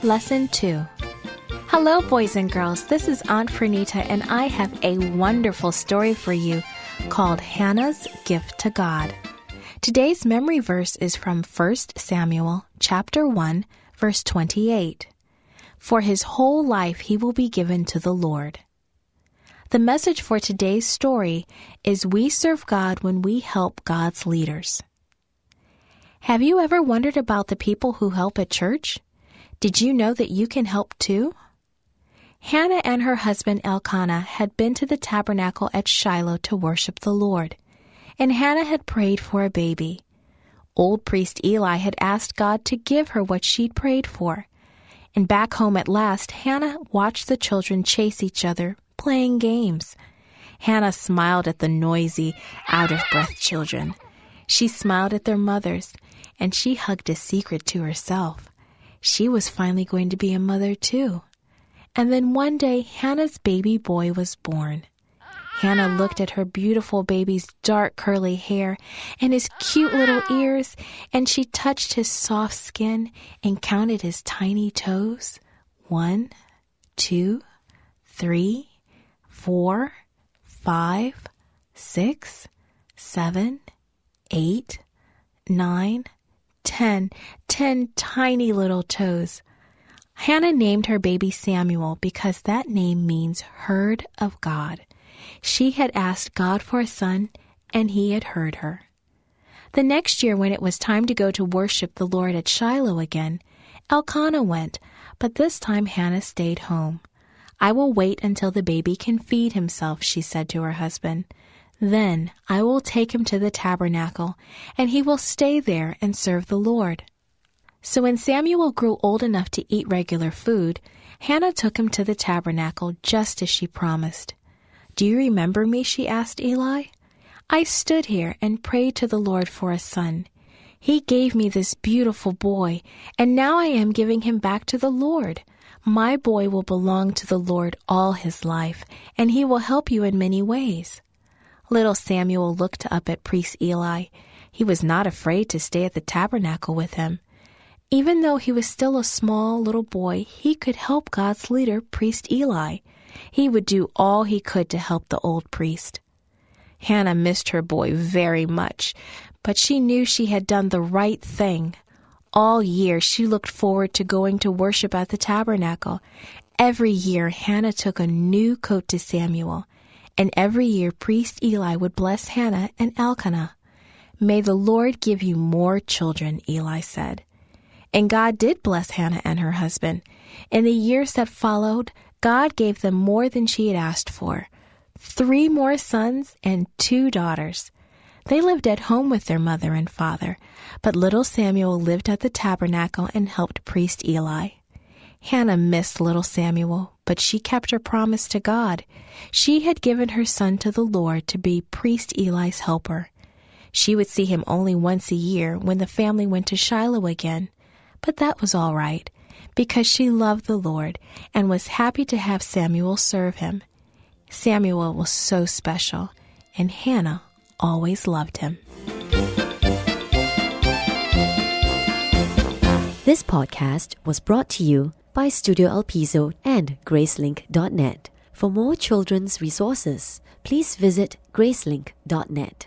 Lesson 2. Hello, boys and girls. This is Aunt Pranita, and I have a wonderful story for you called Hannah's Gift to God. Today's memory verse is from 1 Samuel chapter 1, verse 28. For his whole life he will be given to the Lord. The message for today's story is we serve God when we help God's leaders. Have you ever wondered about the people who help at church? Did you know that you can help too? Hannah and her husband Elkanah had been to the tabernacle at Shiloh to worship the Lord, and Hannah had prayed for a baby. Old priest Eli had asked God to give her what she'd prayed for. And back home at last, Hannah watched the children chase each other, playing games. Hannah smiled at the noisy, out-of-breath children. She smiled at their mothers, and she hugged a secret to herself. She was finally going to be a mother too. And then one day, Hannah's baby boy was born. Hannah looked at her beautiful baby's dark curly hair and his cute little ears, and she touched his soft skin and counted his tiny toes. 1, 2, 3, 4, 5, 6, 7, 8, 9, 10 tiny little toes. Hannah named her baby Samuel because that name means heard of God. She had asked God for a son, and he had heard her. The next year, when it was time to go to worship the Lord at Shiloh again, Elkanah went, but this time Hannah stayed home. I will wait until the baby can feed himself, she said to her husband. Then I will take him to the tabernacle, and he will stay there and serve the Lord. So when Samuel grew old enough to eat regular food, Hannah took him to the tabernacle just as she promised. Do you remember me? She asked Eli. I stood here and prayed to the Lord for a son. He gave me this beautiful boy, and now I am giving him back to the Lord. My boy will belong to the Lord all his life, and he will help you in many ways. Little Samuel looked up at priest Eli. He was not afraid to stay at the tabernacle with him. Even though he was still a small little boy, he could help God's leader, priest Eli. He would do all he could to help the old priest. Hannah missed her boy very much, but she knew she had done the right thing. All year she looked forward to going to worship at the tabernacle. Every year Hannah took a new coat to Samuel, and every year priest Eli would bless Hannah and Elkanah. May the Lord give you more children, Eli said. And God did bless Hannah and her husband. In the years that followed, God gave them more than she had asked for. 3 more sons and 2 daughters. They lived at home with their mother and father, but little Samuel lived at the tabernacle and helped priest Eli. Hannah missed little Samuel, but she kept her promise to God. She had given her son to the Lord to be priest Eli's helper. She would see him only once a year when the family went to Shiloh again. But that was all right, because she loved the Lord and was happy to have Samuel serve him. Samuel was so special, and Hannah always loved him. This podcast was brought to you by Studio El Piso and Gracelink.net. For more children's resources, please visit Gracelink.net.